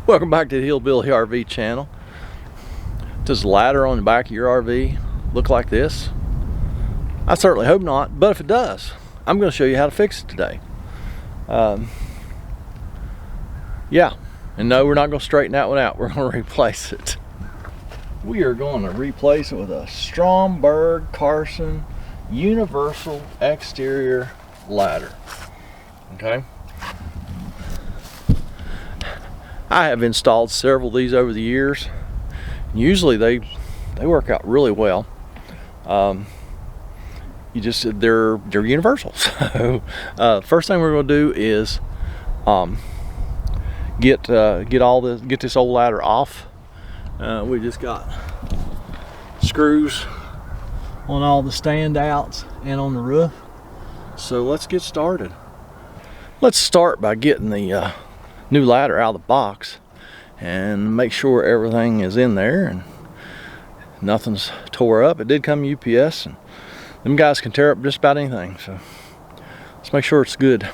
Welcome back to the Hillbilly RV channel. Does the ladder on the back of your RV look like this? I certainly hope not, but if it does, I'm going to show you how to fix it today. Yeah, and no, we're not going to straighten that one out. We're going to replace it. We are going to replace it with a Stromberg Carson universal exterior ladder. Okay. I have installed several of these over the years. Usually they work out really well. They're universal. So first thing we're going to do is get this old ladder off. We just got screws on all the standouts and on the roof. So let's get started. Let's start by getting the new ladder out of the box and make sure everything is in there and nothing's tore up. It did come UPS, and them guys can tear up just about anything, so let's make sure it's good.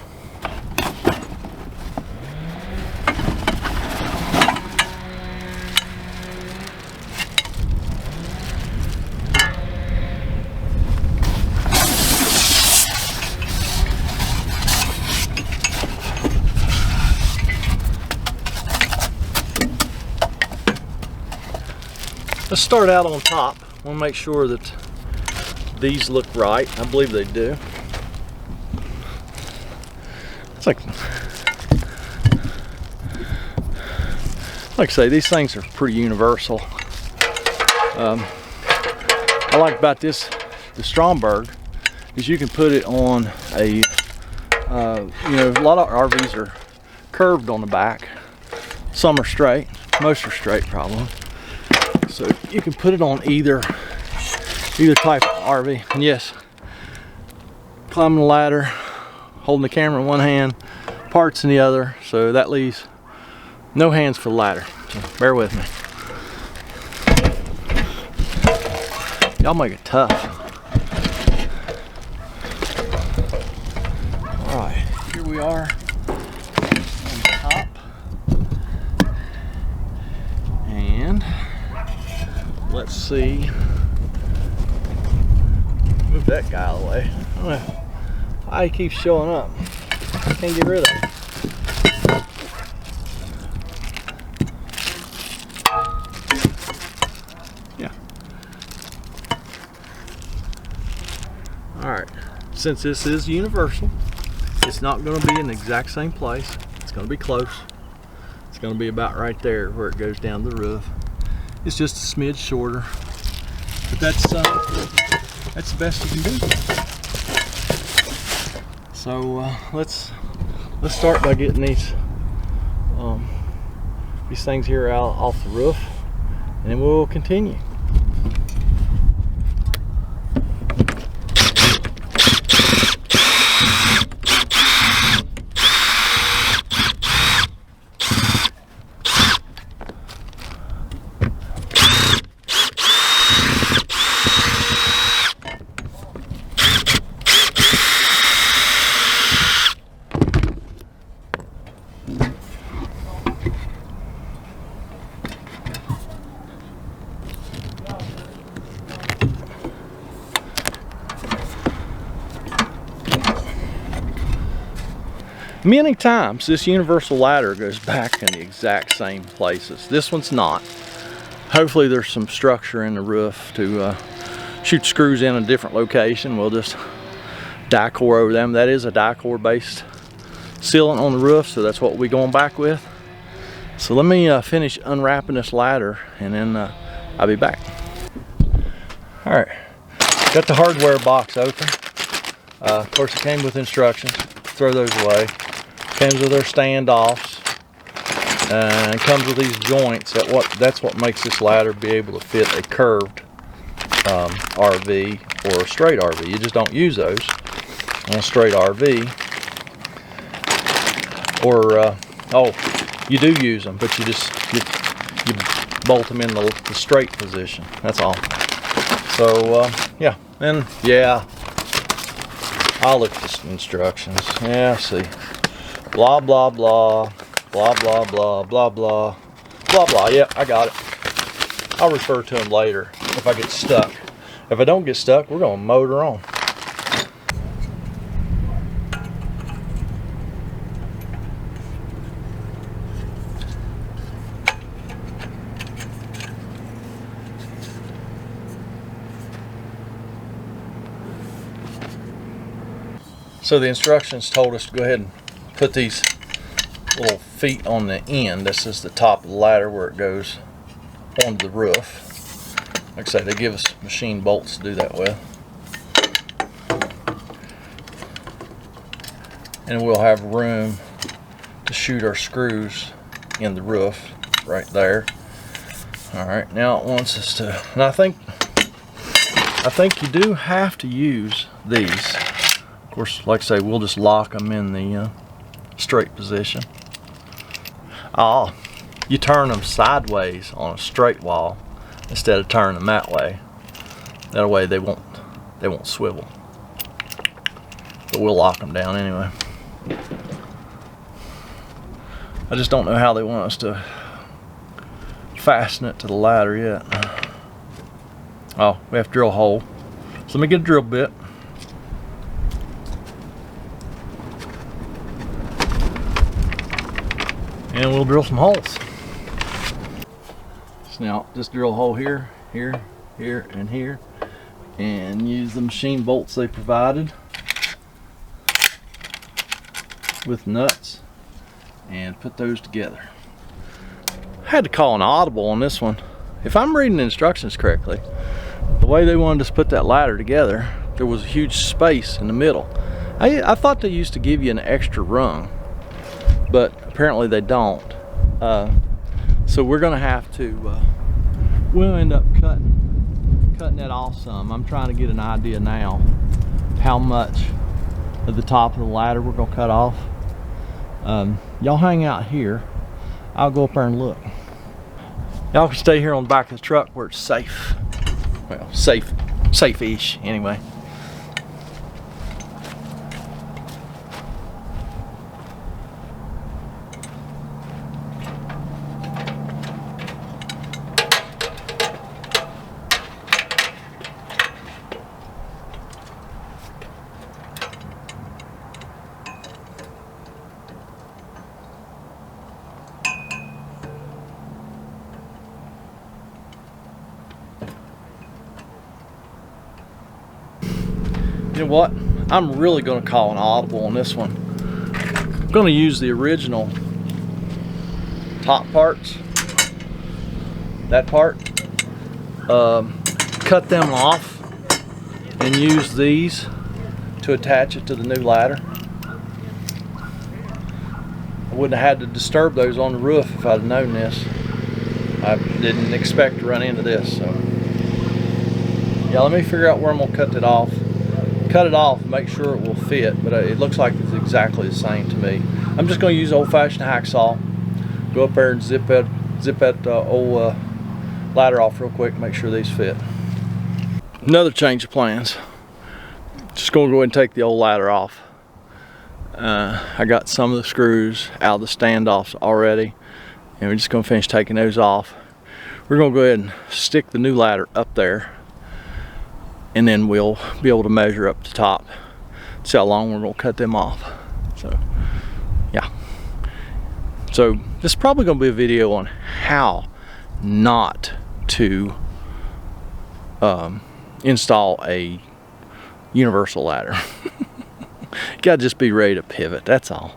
Let's start out on top. I want to make sure that these look right. I believe they do. It's like I say, these things are pretty universal. I like about the Stromberg is you can put it on a a lot of RVs are curved on the back. Some are straight. Most are straight probably. So you can put it on either type of RV. And yes, climbing the ladder, holding the camera in one hand, parts in the other, so that leaves no hands for the ladder. So bear with me. Y'all make it tough. All right, here we are on top. And let's see. Move that guy out of the way. I don't know why he keeps showing up. I can't get rid of him. Yeah. Alright. Since this is universal, it's not going to be in the exact same place. It's going to be close. It's going to be about right there where it goes down the roof. It's just a smidge shorter, but that's the best you can do. So let's start by getting these things here out off the roof, and then we'll continue. Many times this universal ladder goes back in the exact same places. This one's not. Hopefully there's some structure in the roof to shoot screws in a different location. We'll just die-core over them. That is a die-core based sealant on the roof, so that's what we're going back with. So let me finish unwrapping this ladder, and then I'll be back. All right, got the hardware box open. Of course it came with instructions. Throw those away. Comes with their standoffs, and comes with these joints. That's what makes this ladder be able to fit a curved RV or a straight RV. You just don't use those on a straight RV. Or you do use them, but you bolt them in the straight position. That's all. So yeah, and yeah, I'll look at the instructions. Yeah, see. Blah, blah, blah. blah, blah, blah, blah, blah, blah, blah. Yep, I got it. I'll refer to them later if I get stuck. If I don't get stuck, we're gonna motor on. So the instructions told us to go ahead and put these little feet on the end. This is the top of the ladder where it goes onto the roof. Like I say, they give us machine bolts to do that with. And we'll have room to shoot our screws in the roof right there. Alright, now it wants us to, and I think you do have to use these. Of course, like I say, we'll just lock them in the straight position. You turn them sideways on a straight wall instead of turning them that way. That way they won't swivel. But we'll lock them down anyway. I just don't know how they want us to fasten it to the ladder yet. Oh, we have to drill a hole. So let me get a drill bit. And we'll drill some holes. So now just drill a hole here, here, here, and here, and use the machine bolts they provided with nuts and put those together. I had to call an audible on this one. If I'm reading the instructions correctly, the way they wanted us to put that ladder together, there was a huge space in the middle. I thought they used to give you an extra rung, but apparently they don't. So we're gonna have to, we'll end up cutting that off some. I'm trying to get an idea now how much of the top of the ladder we're gonna cut off. Y'all hang out here. I'll go up there and look. Y'all can stay here on the back of the truck where it's safe. Well, safe-ish anyway. You know what? I'm really going to call an audible on this one. I'm going to use the original top parts, that part, cut them off and use these to attach it to the new ladder. I wouldn't have had to disturb those on the roof if I'd known this. I didn't expect to run into this, so yeah, let me figure out where I'm going to cut it off. Cut it off and make sure it will fit, but it looks like it's exactly the same to me. I'm just going to use old-fashioned hacksaw, go up there and zip that old ladder off real quick, make sure these fit. Another change of plans. Just going to go ahead and take the old ladder off. I got some of the screws out of the standoffs already, and we're just going to finish taking those off. We're going to go ahead and stick the new ladder up there, and then we'll be able to measure up the top, see how long we're going to cut them off. So yeah, so this is probably going to be a video on how not to install a universal ladder. You gotta just be ready to pivot, that's all.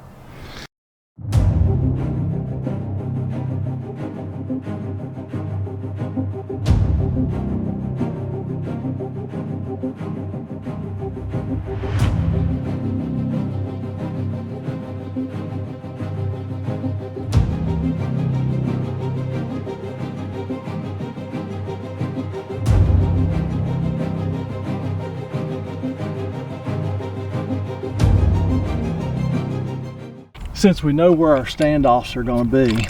Since we know where our standoffs are going to be,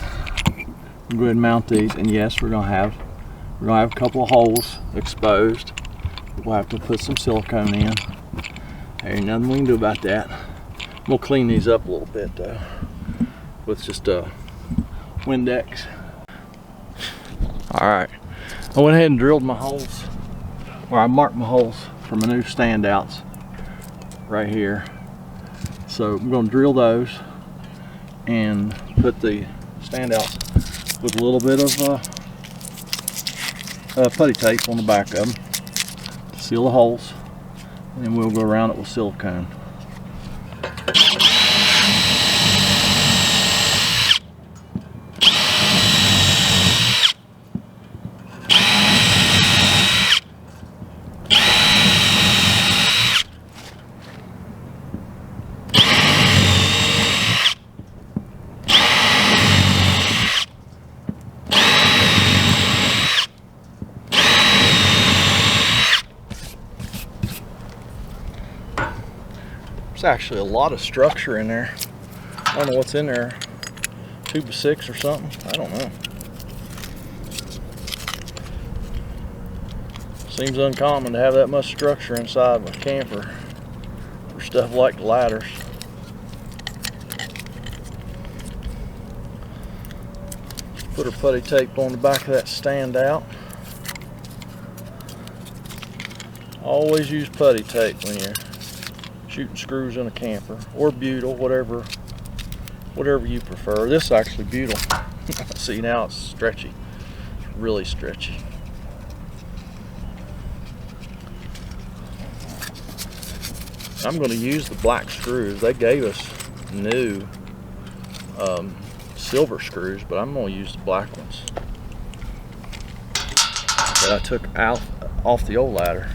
we'll go ahead and mount these. And yes, we're going to have a couple of holes exposed. We'll have to put some silicone in. There ain't nothing we can do about that. We'll clean these up a little bit though. with just a Windex. All right, I went ahead and drilled my holes, or I marked my holes for my new standouts right here. So I'm going to drill those and put the standouts with a little bit of putty tape on the back of them to seal the holes, and then we'll go around it with silicone. There's actually a lot of structure in there. I don't know what's in there. Tube of 6 or something. I don't know. Seems uncommon to have that much structure inside of a camper for stuff like the ladders. Put our putty tape on the back of that standout. Always use putty tape when you're shooting screws in a camper, or butyl, whatever you prefer. This is actually butyl. See, now it's stretchy, really stretchy. I'm going to use the black screws. They gave us new silver screws, but I'm going to use the black ones that I took out off the old ladder.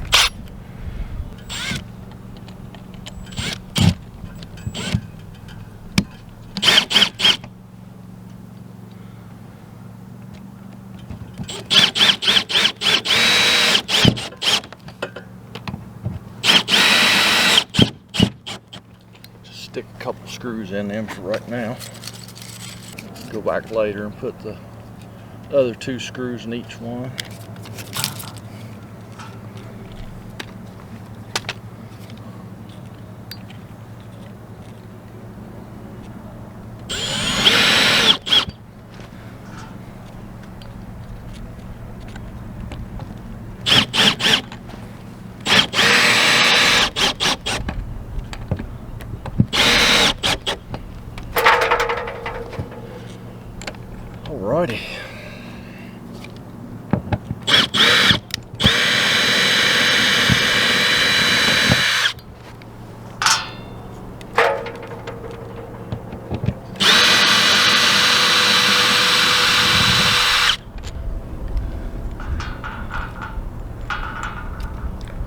Stick a couple screws in them for right now. Go back later and put the other 2 screws in each one. Alrighty.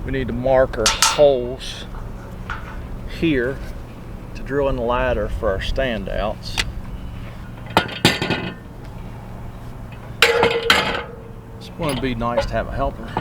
We need to mark our holes here to drill in the ladder for our standouts. Wouldn't it be nice to have a helper?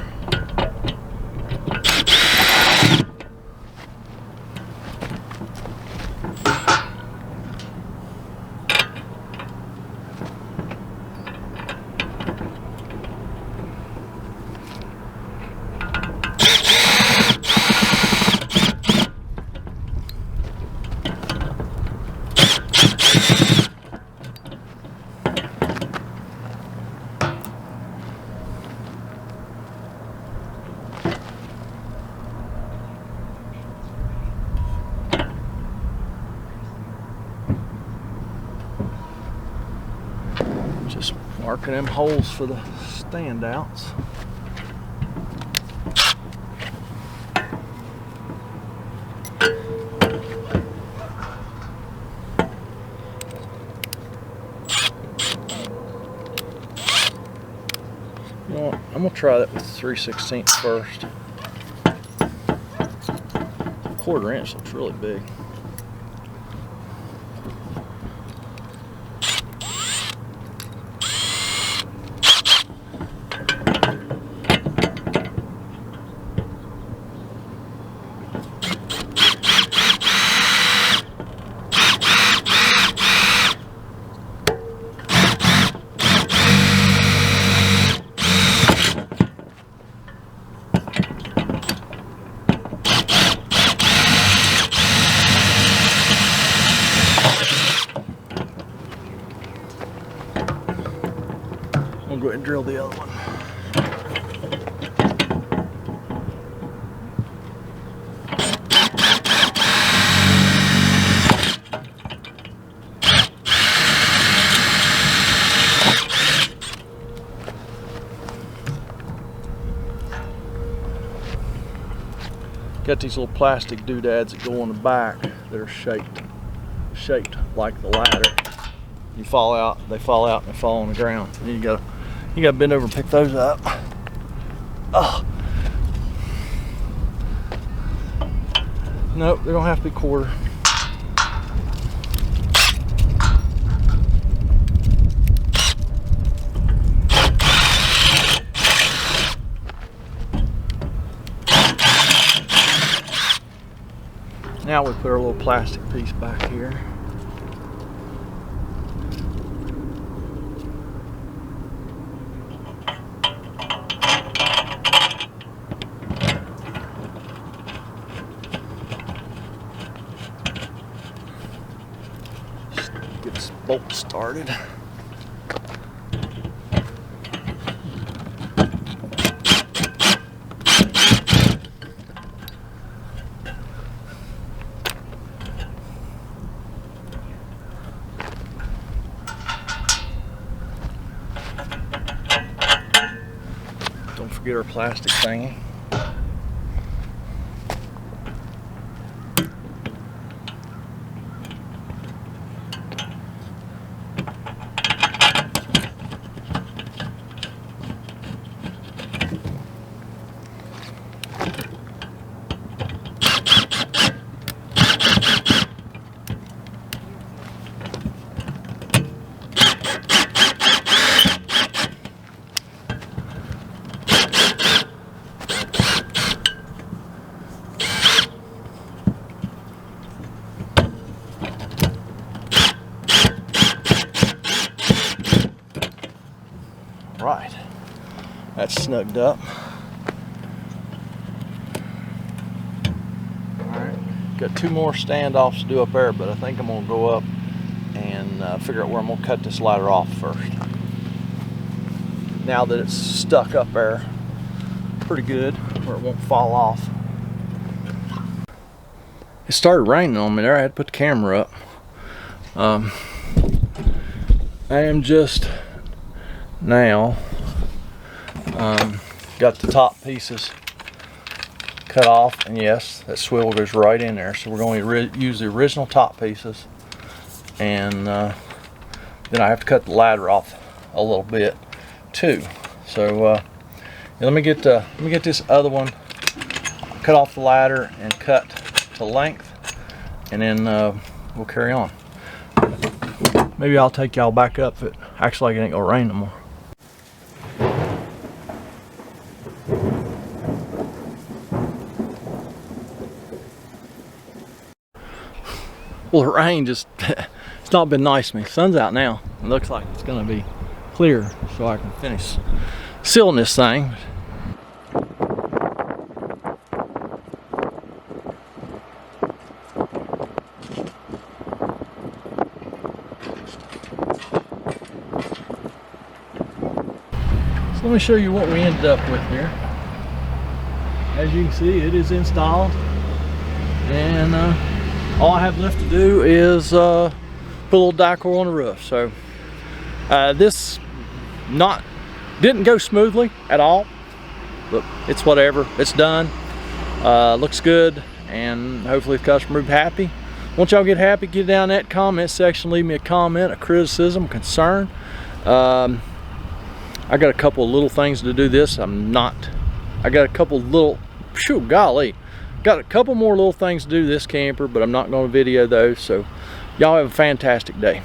Just marking them holes for the standouts. You know what? I'm gonna try that with 3/16 first. 1/4 inch looks really big. We'll go ahead and drill the other one. Got these little plastic doodads that go on the back that are shaped like the ladder. You fall out, they fall out, and they fall on the ground. And you gotta bend over and pick those up. Oh. Nope, they don't have to be quarter. Now we put our little plastic piece back here. Get this bolt started. Don't forget our plastic thingy. Right, that's snugged up. Alright, got two more standoffs to do up there, but I think I'm going to go up and figure out where I'm going to cut this ladder off first. Now that it's stuck up there pretty good, where it won't fall off. It started raining on me there, I had to put the camera up. I am just now got the top pieces cut off, and yes, that swivel goes right in there, so we're going to use the original top pieces, and then I have to cut the ladder off a little bit too. So let me get this other one, cut off the ladder and cut to length, and then we'll carry on. Maybe I'll take y'all back up if it acts like it ain't gonna rain no more. Well, the rain just, it's not been nice to me. Sun's out now. It looks like it's gonna be clear so I can finish sealing this thing. Let me show you what we ended up with here. As you can see, it is installed, and all I have left to do is put a little die-core on the roof. So this didn't go smoothly at all, but it's whatever. It's done. Looks good, and hopefully the customer will be happy. Once y'all get happy, get down in that comment section, leave me a comment, a criticism, concern. I got a couple of little things to do this. I got a couple little, golly, got a couple more little things to do this camper, but I'm not going to video those. So y'all have a fantastic day.